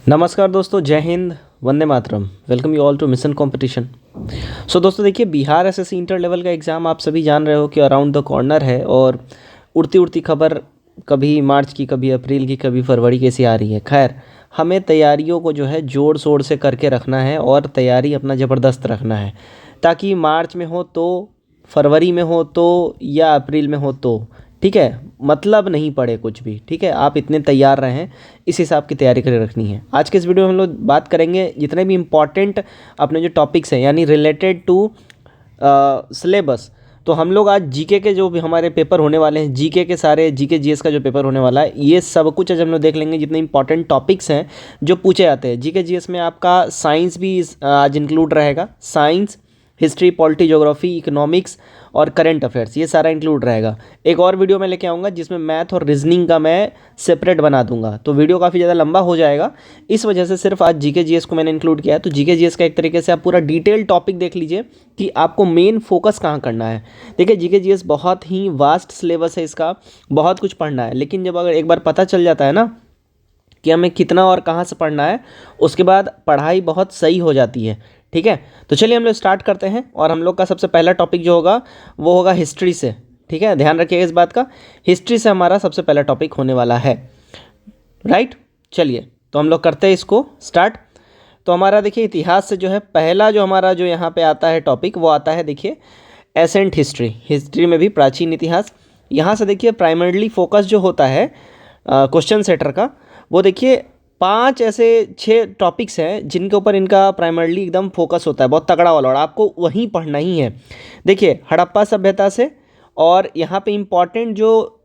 नमस्कार दोस्तों, जय हिंद, वंदे मातरम। Welcome you all to mission competition. So दोस्तों देखिए, बिहार एसएससी इंटर लेवल का एग्ज़ाम आप सभी जान रहे हो कि अराउंड द कॉर्नर है और उड़ती उड़ती खबर कभी मार्च की, कभी अप्रैल की, कभी फरवरी की सी आ रही है। खैर, हमें तैयारियों को जो है ज़ोर शोर से करके रखना है और तैयारी अपना ज़बरदस्त रखना है, ताकि मार्च में हो तो, फरवरी में हो तो, या अप्रैल में हो तो, ठीक है, मतलब नहीं पड़े कुछ भी। ठीक है, आप इतने तैयार रहें, इस हिसाब की तैयारी करके रखनी है। आज के इस वीडियो में हम लोग बात करेंगे जितने भी इम्पॉर्टेंट अपने जो टॉपिक्स हैं, यानी रिलेटेड टू सिलेबस। तो हम लोग आज जीके के जो भी हमारे पेपर होने वाले हैं, जीके के सारे जीके जीएस का जो पेपर होने वाला है, ये सब कुछ आज हम लोग देख लेंगे। जितने इंपॉर्टेंट टॉपिक्स हैं जो पूछे जाते हैं जीके जीएस में, आपका साइंस भी आज इंक्लूड रहेगा। Science, history, polity, geography, economics और करंट अफेयर्स, ये सारा इंक्लूड रहेगा। एक और वीडियो मैं लेके आऊँगा जिसमें मैथ और रीजनिंग का मैं सेपरेट बना दूंगा, तो वीडियो काफ़ी ज़्यादा लंबा हो जाएगा। इस वजह से सिर्फ आज जीके जीएस को मैंने इंक्लूड किया है। तो जीके जीएस का एक तरीके से आप पूरा डिटेल टॉपिक देख लीजिए कि आपको मेन फोकस कहाँ करना है। देखिए, जीके जीएस बहुत ही वास्ट सिलेबस है, इसका बहुत कुछ पढ़ना है, लेकिन जब अगर एक बार पता चल जाता है ना कि हमें कितना और कहाँ से पढ़ना है, उसके बाद पढ़ाई बहुत सही हो जाती है। ठीक है, तो चलिए हम लोग स्टार्ट करते हैं। और हम लोग का सबसे पहला टॉपिक जो होगा वो होगा हिस्ट्री से। ठीक है, ध्यान रखिएगा इस बात का, हिस्ट्री से हमारा सबसे पहला टॉपिक होने वाला है। राइट, चलिए तो हम लोग करते हैं इसको स्टार्ट। तो हमारा देखिए, इतिहास से जो है पहला जो हमारा जो यहाँ पे आता है टॉपिक, वो आता है देखिए एसेंट हिस्ट्री। हिस्ट्री में भी प्राचीन इतिहास। यहाँ से देखिए प्राइमरीली फोकस जो होता है क्वेश्चन सेटर का, वो देखिए 5 ऐसे 6 टॉपिक्स हैं जिनके ऊपर इनका प्राइमरली एकदम फोकस होता है, बहुत तगड़ा वाला, और आपको वहीं पढ़ना ही है। देखिए, हड़प्पा सभ्यता से, और यहाँ पे इम्पॉर्टेंट जो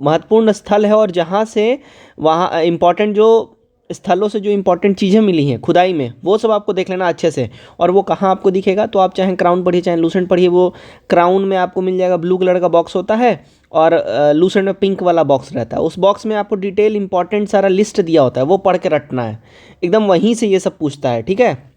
महत्वपूर्ण स्थल है और जहाँ से वहाँ इम्पॉर्टेंट जो स्थलों से जो इम्पोर्टेंट चीज़ें मिली हैं खुदाई में, वो सब आपको देख लेना अच्छे से। और वो कहाँ आपको दिखेगा, तो आप चाहे क्राउन पढ़िए चाहे लूसेंट पढ़िए, वो क्राउन में आपको मिल जाएगा, ब्लू कलर का बॉक्स होता है, और लूसेंट में पिंक वाला बॉक्स रहता है। उस बॉक्स में आपको डिटेल इंपॉर्टेंट सारा लिस्ट दिया होता है, वो पढ़ के रटना है एकदम, वहीं से ये सब पूछता है। ठीक है,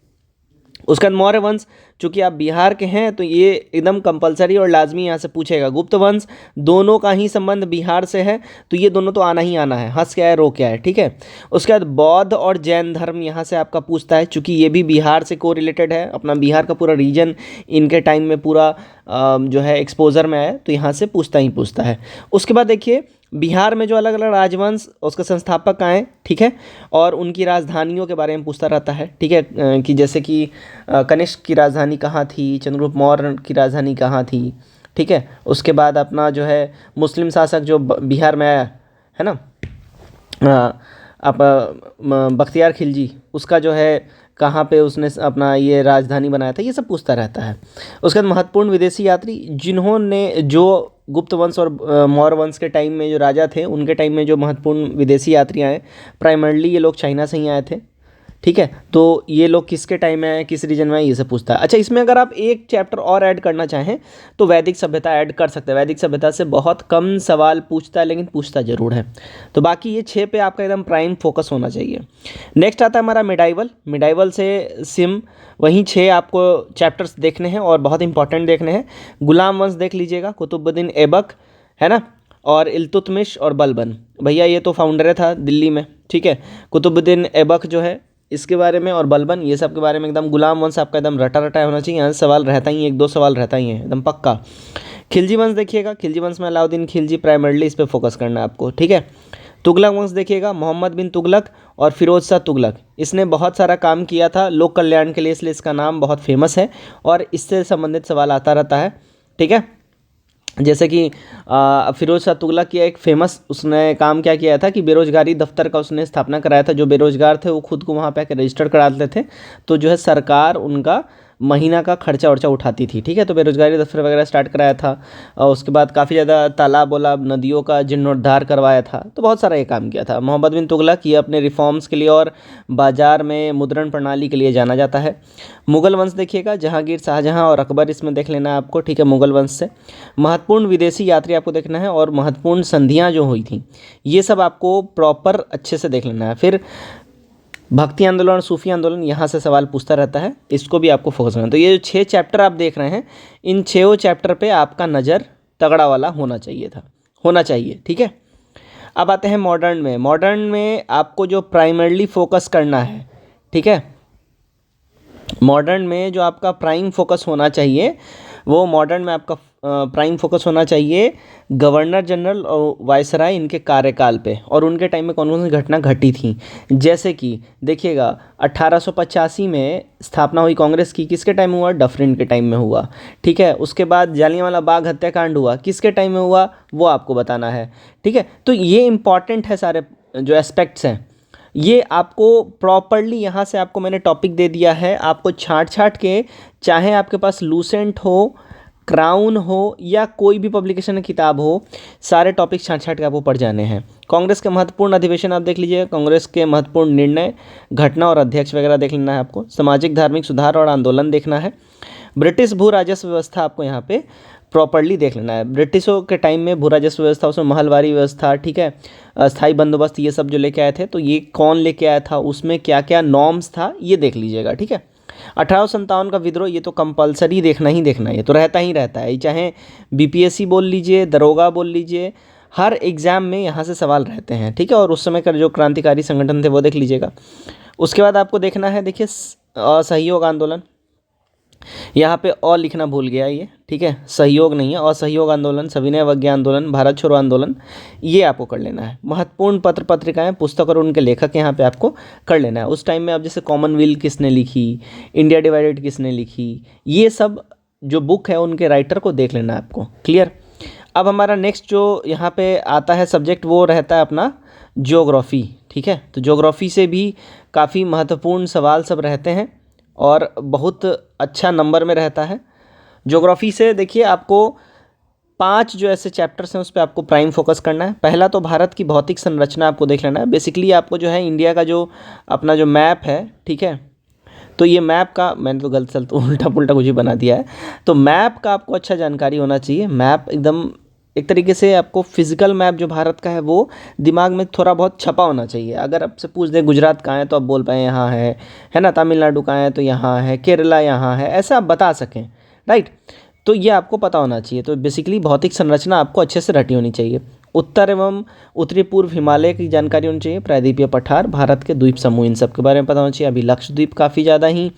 उसके बाद मौर्य वंश, चूँकि आप बिहार के हैं तो ये एकदम कंपलसरी और लाजमी यहाँ से पूछेगा। गुप्त वंश, दोनों का ही संबंध बिहार से है, तो ये दोनों तो आना ही आना है, हंस क्या है रो क्या है। ठीक है, उसके बाद बौद्ध और जैन धर्म यहाँ से आपका पूछता है, चूँकि ये भी बिहार से को रिलेटेड है। अपना बिहार का पूरा रीजन इनके टाइम में पूरा जो है एक्सपोजर में है, तो यहाँ से पूछता ही पूछता है। उसके बाद देखिए, बिहार में जो अलग अलग राजवंश, उसके संस्थापक आए, ठीक है, और उनकी राजधानियों के बारे में पूछता रहता है। ठीक है, कि जैसे कि कनिष्क की राजधानी कहाँ थी, चंद्रगुप्त मौर्य की राजधानी कहाँ थी। ठीक है, उसके बाद अपना जो है मुस्लिम शासक जो बिहार में आया है ना, आप बख्तियार खिलजी, उसका जो है कहाँ पे उसने अपना ये राजधानी बनाया था, ये सब पूछता रहता है। उसके बाद महत्वपूर्ण विदेशी यात्री, जिन्होंने जो गुप्त वंश और मौर्य वंश के टाइम में जो राजा थे, उनके टाइम में जो महत्वपूर्ण विदेशी यात्री आए, प्राइमरली ये लोग चाइना से ही आए थे। ठीक है, तो ये लोग किसके टाइम में आए, किस रीजन में आए, ये सब पूछता है। अच्छा, इसमें अगर आप एक चैप्टर और ऐड करना चाहें तो वैदिक सभ्यता ऐड कर सकते हैं। वैदिक सभ्यता से बहुत कम सवाल पूछता है, लेकिन पूछता जरूर है। तो बाकी ये 6 पे आपका एकदम प्राइम फोकस होना चाहिए। नेक्स्ट आता है हमारा मिडाइवल। मिडाइवल से सिम, वहीं 6 आपको चैप्टर्स देखने हैं और बहुत इंपॉर्टेंट देखने हैं। गुलाम वंश देख लीजिएगा, कुतुबुद्दीन ऐबक है ना, और इल्तुतमिश और बलबन, भैया ये तो फाउंडर था दिल्ली में। ठीक है, कुतुबुद्दीन ऐबक जो है इसके बारे में, और बलबन, ये सब के बारे में एकदम गुलाम वंश आपका एकदम रटा रटा होना चाहिए। यहाँ से सवाल रहता ही है, 1-2 सवाल रहता ही है एकदम पक्का। खिलजी वंश देखिएगा, खिलजी वंश में अलाउद्दीन खिलजी, प्राइमरली इस पर फोकस करना है आपको। ठीक है, तुगलक वंश देखिएगा, मोहम्मद बिन तुगलक और फिरोज शाह तुगलक, इसने बहुत सारा काम किया था लोक कल्याण के लिए, इसलिए इसका नाम बहुत फेमस है और इससे संबंधित सवाल आता रहता है। ठीक है, जैसे कि फिरोज शाह तुगलक की एक फेमस उसने काम क्या किया था कि बेरोजगारी दफ्तर का उसने स्थापना कराया था। जो बेरोजगार थे वो खुद को वहाँ पे आकर रजिस्टर करा लेते थे, तो जो है सरकार उनका महीना का खर्चा वर्चा उठाती थी। ठीक है, तो बेरोजगारी दफ्तर वगैरह स्टार्ट कराया था, और उसके बाद काफ़ी ज़्यादा तालाब वालाब नदियों का जीर्णोद्धार करवाया था, तो बहुत सारा ये काम किया था मोहम्मद बिन तुगलक। ये अपने रिफॉर्म्स के लिए और बाजार में मुद्रण प्रणाली के लिए जाना जाता है। मुगल वंश देखिएगा, जहांगीर, शाहजहां और अकबर, इसमें देख लेना है आपको। ठीक है, मुगल वंश से महत्वपूर्ण विदेशी यात्री आपको देखना है, और महत्वपूर्ण संधियाँ जो हुई थी ये सब आपको प्रॉपर अच्छे से देख लेना है। फिर भक्ति आंदोलन, सूफी आंदोलन, यहाँ से सवाल पूछता रहता है, इसको भी आपको फोकस करना है। तो ये जो 6 चैप्टर आप देख रहे हैं, इन 6 चैप्टर पे आपका नज़र तगड़ा वाला होना चाहिए था, होना चाहिए। ठीक है, अब आते हैं मॉडर्न में। मॉडर्न में आपको जो प्राइमरली फोकस करना है, ठीक है, मॉडर्न में जो आपका प्राइम फोकस होना चाहिए, वो मॉडर्न में आपका प्राइम फोकस होना चाहिए गवर्नर जनरल और वायसराय इनके कार्यकाल पे, और उनके टाइम में कौन कौन सी घटना घटी थी। जैसे कि देखिएगा 1885 में स्थापना हुई कांग्रेस की, किसके टाइम हुआ? डफरिन के टाइम में हुआ, ठीक है। उसके बाद जालियांवाला बाग हत्याकांड हुआ, किसके टाइम में हुआ? वो आपको बताना है, ठीक है। तो ये इंपॉर्टेंट है, सारे जो एस्पेक्ट्स हैं ये आपको प्रॉपरली यहाँ से आपको मैंने टॉपिक दे दिया है। आपको छाँट छाँट के, चाहे आपके पास लूसेंट हो, क्राउन हो, या कोई भी पब्लिकेशन की किताब हो, सारे टॉपिक छाँट छाँट के आपको पढ़ जाने हैं। कांग्रेस के महत्वपूर्ण अधिवेशन आप देख लीजिए, कांग्रेस के महत्वपूर्ण निर्णय, घटना और अध्यक्ष वगैरह देख लेना है आपको। सामाजिक धार्मिक सुधार और आंदोलन देखना है। ब्रिटिश भू राजस्व व्यवस्था आपको यहाँ पे प्रॉपरली देख लेना है। ब्रिटिशों के टाइम में भू राजस्व व्यवस्था, उसमें महलवारी व्यवस्था, ठीक है, स्थायी बंदोबस्त, ये सब जो लेके आए थे, तो ये कौन लेके आया था, उसमें क्या क्या नॉर्म्स था, ये देख लीजिएगा, ठीक है। 1857 का विद्रोह, ये तो कंपलसरी देखना ही देखना है, ये तो रहता ही रहता है, चाहे बीपीएससी बोल लीजिए, दरोगा बोल लीजिए, हर एग्ज़ाम में यहाँ से सवाल रहते हैं, ठीक है। और उस समय का जो क्रांतिकारी संगठन थे वो देख लीजिएगा। उसके बाद आपको देखना है, देखिए असहयोग आंदोलन, यहाँ पे और लिखना भूल गया ये, ठीक है, सहयोग नहीं है, असहयोग आंदोलन, सविनय अवज्ञा आंदोलन, भारत छोड़ो आंदोलन, ये आपको कर लेना है। महत्वपूर्ण पत्र पत्रिकाएं, पुस्तक और उनके लेखक यहाँ पे आपको कर लेना है। उस टाइम में अब जैसे कॉमनवेल्थ किसने लिखी, इंडिया डिवाइडेड किसने लिखी, ये सब जो बुक है उनके राइटर को देख लेना है आपको। क्लियर। अब हमारा नेक्स्ट जो यहाँ पे आता है सब्जेक्ट, वो रहता है अपना ज्योग्राफी, ठीक है। तो ज्योग्राफी से भी काफ़ी महत्वपूर्ण सवाल सब रहते हैं और बहुत अच्छा नंबर में रहता है। ज्योग्राफी से देखिए आपको 5 जो ऐसे चैप्टर्स हैं उस पर आपको प्राइम फोकस करना है। पहला तो भारत की भौतिक संरचना आपको देख लेना है। बेसिकली आपको जो है इंडिया का जो अपना जो मैप है, ठीक है, तो ये मैप का, मैंने तो गलत सलत उल्टा पुल्टा कुछ ही बना दिया है, तो मैप का आपको अच्छा जानकारी होना चाहिए। मैप एकदम एक तरीके से आपको फिजिकल मैप जो भारत का है वो दिमाग में थोड़ा बहुत छपा होना चाहिए। अगर आपसे पूछ दे गुजरात कहाँ है तो आप बोल पाए यहाँ है ना, तमिलनाडु कहाँ है तो यहाँ है, केरला यहाँ है, ऐसा आप बता सकें, राइट। तो ये आपको पता होना चाहिए। तो बेसिकली भौतिक संरचना आपको अच्छे से रटी होनी चाहिए। उत्तर एवं उत्तरी पूर्व हिमालय की जानकारी होनी चाहिए। प्रायद्वीपीय पठार, भारत के द्वीप समूह, इन सब के बारे में पता होना चाहिए। अभी लक्षद्वीप काफ़ी ज़्यादा ही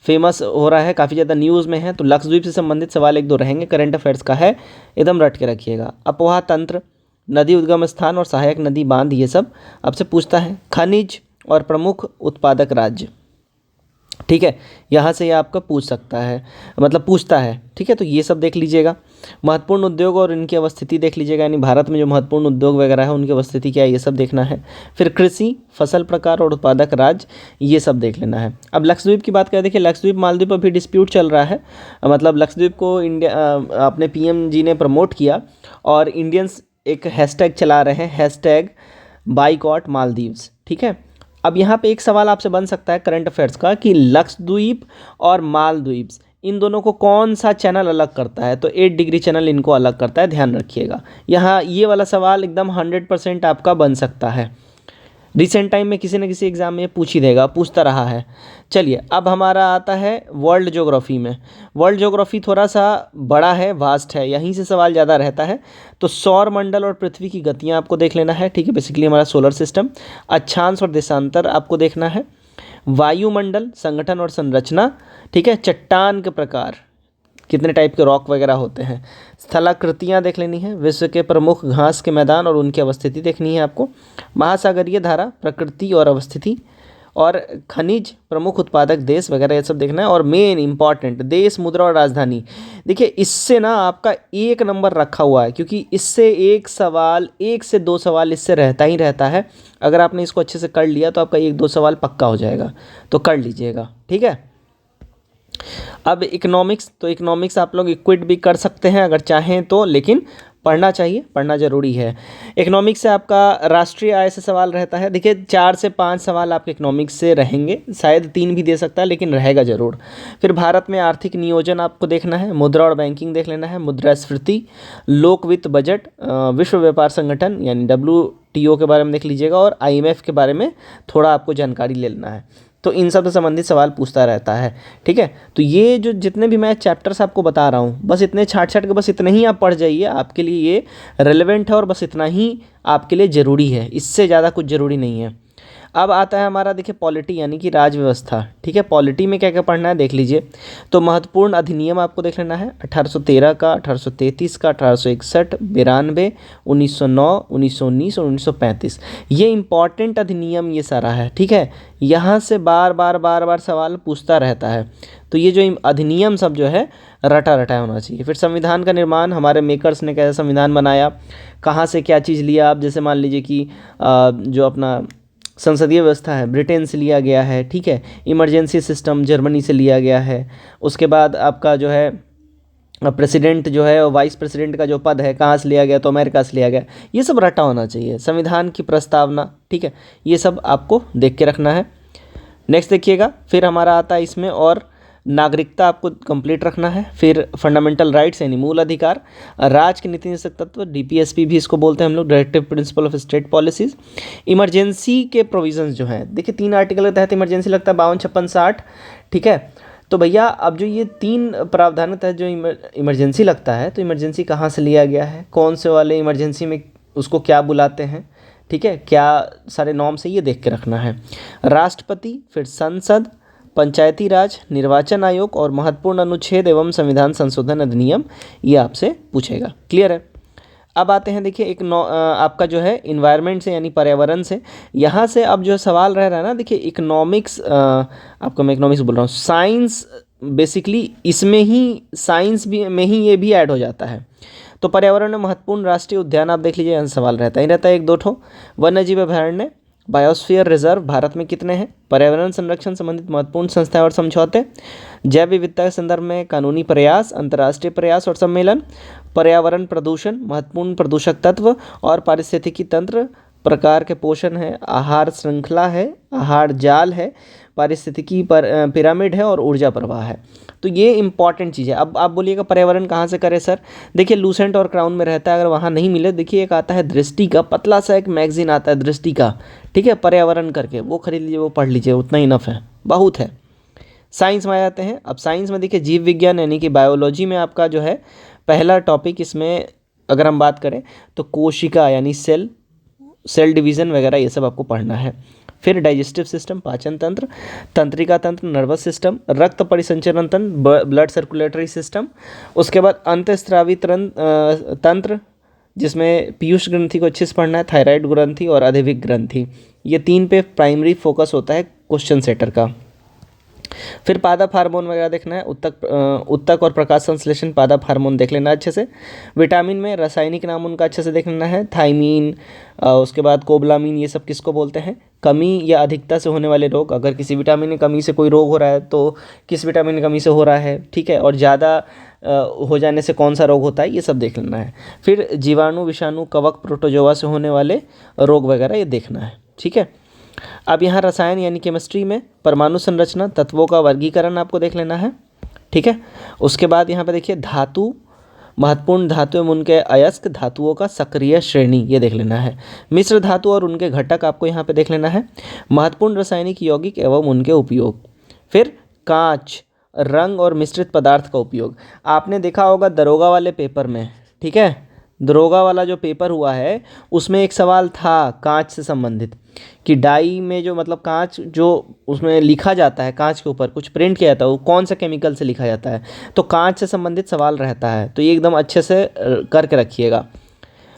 फेमस हो रहा है, काफ़ी ज़्यादा न्यूज़ में है, तो लक्षद्वीप से संबंधित सवाल एक दो रहेंगे, करंट अफेयर्स का है, एकदम रट के रखिएगा। अपोहा तंत्र, नदी उद्गम स्थान और सहायक नदी बांध, ये सब आपसे पूछता है। खनिज और प्रमुख उत्पादक राज्य, ठीक है, यहाँ से ये आपका पूछ सकता है, मतलब पूछता है, ठीक है। तो ये सब देख लीजिएगा। महत्वपूर्ण उद्योग और इनकी अवस्थिति देख लीजिएगा, यानी भारत में जो महत्वपूर्ण उद्योग वगैरह है उनकी अवस्थिति क्या है, ये सब देखना है। फिर कृषि, फसल प्रकार और उत्पादक राज्य, ये सब देख लेना है। अब लक्षद्वीप की बात करें, देखिए लक्षद्वीप मालदीव पर भी डिस्प्यूट चल रहा है, मतलब लक्षद्वीप को इंडिया अपने पीएम जी ने प्रमोट किया और इंडियंस एक हैशटैग चला रहे हैं, हैशटैग बाइकॉट मालदीव्स, ठीक है। अब यहाँ पे एक सवाल आपसे बन सकता है करंट अफेयर्स का कि लक्षद्वीप और मालदीव इन दोनों को कौन सा चैनल अलग करता है, तो 8 डिग्री चैनल इनको अलग करता है, ध्यान रखिएगा। यहाँ ये वाला सवाल एकदम 100% आपका बन सकता है। रिसेंट टाइम में किसी न किसी एग्ज़ाम में पूछ ही देगा, पूछता रहा है। चलिए अब हमारा आता है वर्ल्ड ज्योग्राफी में। वर्ल्ड ज्योग्राफी थोड़ा सा बड़ा है, वास्ट है, यहीं से सवाल ज़्यादा रहता है। तो सौर मंडल और पृथ्वी की गतियाँ आपको देख लेना है, ठीक है, बेसिकली हमारा सोलर सिस्टम। अक्षांश और देशांतर आपको देखना है। वायुमंडल, संगठन और संरचना, ठीक है। चट्टान के प्रकार, कितने टाइप के रॉक वगैरह होते हैं। स्थलाकृतियाँ देख लेनी है। विश्व के प्रमुख घास के मैदान और उनकी अवस्थिति देखनी है आपको। महासागरीय धारा, प्रकृति और अवस्थिति, और खनिज, प्रमुख उत्पादक देश वगैरह, ये सब देखना है। और मेन इंपॉर्टेंट देश, मुद्रा और राजधानी। देखिए इससे ना आपका 1 नंबर रखा हुआ है, क्योंकि इससे एक सवाल, 1 से 2 सवाल इससे रहता ही रहता है। अगर आपने इसको अच्छे से कर लिया तो आपका 1-2 सवाल पक्का हो जाएगा, तो कर लीजिएगा, ठीक है। अब इकोनॉमिक्स, तो इकोनॉमिक्स आप लोग इक्विट भी कर सकते हैं अगर चाहें तो, लेकिन पढ़ना चाहिए, पढ़ना ज़रूरी है। इकोनॉमिक्स से आपका राष्ट्रीय आय से सवाल रहता है। देखिए 4 से 5 सवाल आपके इकोनॉमिक्स से रहेंगे, शायद 3 भी दे सकता है, लेकिन रहेगा ज़रूर। फिर भारत में आर्थिक नियोजन आपको देखना है। मुद्रा और बैंकिंग देख लेना है। मुद्रास्फीति, लोक वित्त, बजट, विश्व व्यापार संगठन यानी WTO के बारे में देख लीजिएगा, और IMF के बारे में थोड़ा आपको जानकारी ले लेना है। तो इन सब से संबंधित सवाल पूछता रहता है। ठीक है, तो ये जो जितने भी मैं चैप्टर्स आपको बता रहा हूँ, बस इतने छाट छाट के बस इतने ही आप पढ़ जाइए, आपके लिए ये रेलेवेंट है और बस इतना ही आपके लिए ज़रूरी है, इससे ज़्यादा कुछ ज़रूरी नहीं है। अब आता है हमारा देखिए पॉलिटी यानी कि राज व्यवस्था। ठीक है, पॉलिटी में क्या क्या पढ़ना है देख लीजिए। तो महत्वपूर्ण अधिनियम आपको देख लेना है 1813 का, 1833 का, 1861, 92, 1909, 1919 और 1935। ये इंपॉर्टेंट अधिनियम ये सारा है। ठीक है, यहाँ से बार बार सवाल पूछता रहता है। तो ये जो अधिनियम सब जो है रटा रटा होना चाहिए। फिर संविधान का निर्माण, हमारे मेकर्स ने कैसा संविधान बनाया, कहाँ से क्या चीज़ लिया। आप जैसे मान लीजिए कि जो अपना संसदीय व्यवस्था है ब्रिटेन से लिया गया है। ठीक है, इमरजेंसी सिस्टम जर्मनी से लिया गया है। उसके बाद आपका जो है प्रेसिडेंट जो है और वाइस प्रेसिडेंट का जो पद है कहाँ से लिया गया, तो अमेरिका से लिया गया। ये सब रटा होना चाहिए। संविधान की प्रस्तावना, ठीक है, ये सब आपको देख के रखना है। नेक्स्ट देखिएगा, फिर हमारा आता है इसमें और नागरिकता आपको कंप्लीट रखना है। फिर फंडामेंटल राइट्स यानी मूल अधिकार, राज के नीति निदेशक तत्व, डीपीएसपी भी इसको बोलते हैं हम लोग, directive principle of state policies. Emergency के प्रोविजंस जो हैं, देखिए 3 आर्टिकल के तहत इमरजेंसी लगता है, 52, 56, 60। ठीक है, तो भैया अब जो ये 3 प्रावधान के तहत जो इमरजेंसी लगता है, तो इमरजेंसी कहाँ से लिया गया है, कौन से वाले इमरजेंसी में उसको क्या बुलाते हैं, ठीक है, क्या सारे नॉर्म से ये देख के रखना है। राष्ट्रपति, फिर संसद, पंचायती राज, निर्वाचन आयोग और महत्वपूर्ण अनुच्छेद एवं संविधान संशोधन अधिनियम, ये आपसे पूछेगा। क्लियर है। अब आते हैं देखिए एक आपका जो है इन्वायरमेंट से यानी पर्यावरण से। यहाँ से अब जो सवाल रह रहा है ना, देखिए इकोनॉमिक्स, आपको मैं इकोनॉमिक्स बोल रहा हूँ, साइंस बेसिकली इसमें ही, साइंस भी में ही ये भी ऐड हो जाता है। तो पर्यावरण में महत्वपूर्ण राष्ट्रीय उद्यान आप देख लीजिए, यहाँ सवाल रहता ही रहता है 1-2 ठो। वन्य जीव अभयारण्य, बायोस्फीयर रिजर्व भारत में कितने हैं, पर्यावरण संरक्षण संबंधित महत्वपूर्ण संस्थाएं और समझौते, जैव विविधता के संदर्भ में कानूनी प्रयास, अंतर्राष्ट्रीय प्रयास और सम्मेलन, पर्यावरण प्रदूषण, महत्वपूर्ण प्रदूषक तत्व और पारिस्थितिकी तंत्र, प्रकार के पोषण है, आहार श्रृंखला है, आहार जाल है, पारिस्थितिकी पर पिरामिड है और ऊर्जा प्रवाह है। तो ये इंपॉर्टेंट चीज़ है। अब आप बोलिएगा पर्यावरण कहाँ से करें सर, देखिए लूसेंट और क्राउन में रहता है, अगर वहाँ नहीं मिले, देखिए एक आता है दृष्टि का, पतला सा एक मैगजीन आता है दृष्टि का, ठीक है, पर्यावरण करके, वो खरीद लीजिए, वो पढ़ लीजिए, उतना ही इनफ है, बहुत है। साइंस में आ जाते हैं। अब साइंस में देखिए जीव विज्ञान यानी कि बायोलॉजी में आपका जो है पहला टॉपिक, इसमें अगर हम बात करें तो कोशिका यानी सेल डिवीज़न वगैरह ये सब आपको पढ़ना है। फिर डाइजेस्टिव सिस्टम, पाचन तंत्र, तंत्रिका तंत्र, नर्वस सिस्टम, रक्त परिसंचरण तंत्र, ब्लड सर्कुलेटरी सिस्टम। उसके बाद अंतःस्रावी तंत्र, जिसमें पीयूष ग्रंथि को अच्छे से पढ़ना है, थायराइड ग्रंथि और अधिविक ग्रंथि। ये 3 पे प्राइमरी फोकस होता है क्वेश्चन सेटर का। फिर पादप हार्मोन वगैरह देखना है, उत्तक और प्रकाश संश्लेषण पादप हार्मोन देख लेना अच्छे से। विटामिन में रासायनिक नाम उनका अच्छे से देख लेना है, थाइमीन, उसके बाद कोबलामीन, ये सब किसको बोलते हैं। कमी या अधिकता से होने वाले रोग, अगर किसी विटामिन की कमी से कोई रोग हो रहा है तो किस विटामिन की कमी से हो रहा है, ठीक है, और ज़्यादा हो जाने से कौन सा रोग होता है, ये सब देख लेना है। फिर जीवाणु, विषाणु, कवक, प्रोटोजोआ से होने वाले रोग वगैरह ये देखना है, ठीक है। अब यहाँ रसायन यानी केमिस्ट्री में परमाणु संरचना, तत्वों का वर्गीकरण आपको देख लेना है, ठीक है। उसके बाद यहाँ पे देखिए धातु, महत्वपूर्ण धातु एवं उनके अयस्क धातुओं का सक्रिय श्रेणी, ये देख लेना है। मिश्र धातु और उनके घटक आपको यहाँ पे देख लेना है। महत्वपूर्ण रासायनिक यौगिक एवं उनके उपयोग। फिर कांच, रंग और मिश्रित पदार्थ का उपयोग। आपने देखा होगा दरोगा वाले पेपर में, ठीक है, दरोगा वाला जो पेपर हुआ है उसमें एक सवाल था कांच से संबंधित, कि डाई में जो मतलब कांच जो उसमें लिखा जाता है, कांच के ऊपर कुछ प्रिंट किया जाता है, वो कौन सा केमिकल से लिखा जाता है, तो कांच से संबंधित सवाल रहता है, तो ये एकदम अच्छे से करके रखिएगा।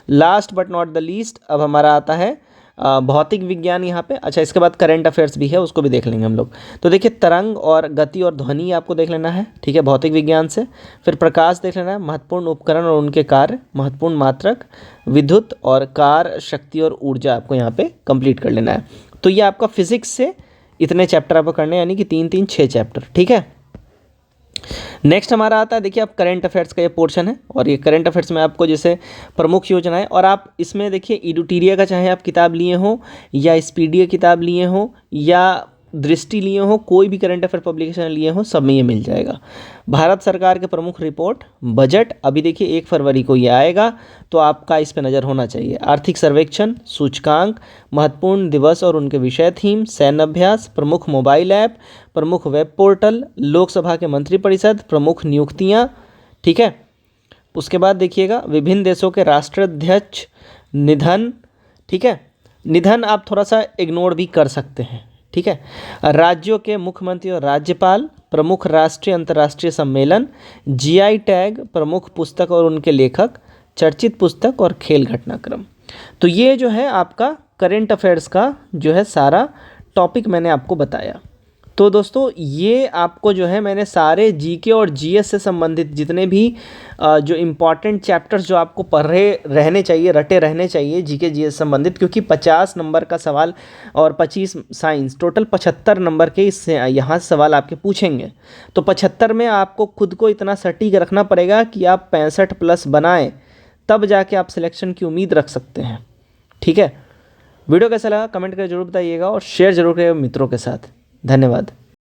Last but not the least अब हमारा आता है भौतिक विज्ञान यहाँ पे। अच्छा, इसके बाद करंट अफेयर्स भी है, उसको भी देख लेंगे हम लोग। तो देखिए तरंग और गति और ध्वनि आपको देख लेना है, ठीक है, भौतिक विज्ञान से। फिर प्रकाश देख लेना है, महत्वपूर्ण उपकरण और उनके कार्य, महत्वपूर्ण मात्रक, विद्युत और कार, शक्ति और ऊर्जा आपको यहाँ पे कंप्लीट कर लेना है। तो ये आपका फिजिक्स से इतने चैप्टर आपको करने, यानी कि 3-3 6 चैप्टर, ठीक है। नेक्स्ट हमारा आता है, देखिए आप करंट अफेयर्स का ये पोर्शन है, और ये करंट अफेयर्स में आपको जैसे प्रमुख योजनाएं, और आप इसमें देखिए इडुटीरिया का चाहे आप किताब लिए हो या स्पीडीए किताब लिए हो या दृष्टि लिए हो, कोई भी करंट अफेयर पब्लिकेशन लिए हो, सब में ये मिल जाएगा। भारत सरकार के प्रमुख रिपोर्ट, बजट, अभी देखिए 1 फरवरी को ये आएगा, तो आपका इस पे नज़र होना चाहिए। आर्थिक सर्वेक्षण, सूचकांक, महत्वपूर्ण दिवस और उनके विषय थीम, सैन्य अभ्यास, प्रमुख मोबाइल ऐप, प्रमुख वेब पोर्टल, लोकसभा के मंत्रिपरिषद, प्रमुख नियुक्तियाँ, ठीक है। उसके बाद देखिएगा विभिन्न देशों के राष्ट्राध्यक्ष, निधन, ठीक है। निधन आप थोड़ा सा इग्नोर भी कर सकते हैं, ठीक है। राज्यों के मुख्यमंत्री और राज्यपाल, प्रमुख राष्ट्रीय अंतर्राष्ट्रीय सम्मेलन, जीआई टैग, प्रमुख पुस्तक और उनके लेखक, चर्चित पुस्तक और खेल घटनाक्रम। तो ये जो है आपका करंट अफेयर्स का जो है सारा टॉपिक मैंने आपको बताया। तो दोस्तों ये आपको जो है मैंने सारे जीके और जीएस से संबंधित जितने भी जो इम्पॉर्टेंट चैप्टर्स जो आपको पढ़ रहे रहने चाहिए, रटे रहने चाहिए जीके जीएस संबंधित, क्योंकि 50 नंबर का सवाल और 25 साइंस, टोटल 75 नंबर के इससे यहाँ से सवाल आपके पूछेंगे। तो 75 में आपको खुद को इतना सटीक रखना पड़ेगा कि आप 65+ बनाएं, तब जाके आप सिलेक्शन की उम्मीद रख सकते हैं, ठीक है। वीडियो कैसा लगा कमेंट करके जरूर बताइएगा और शेयर जरूर करिएगा मित्रों के साथ। धन्यवाद।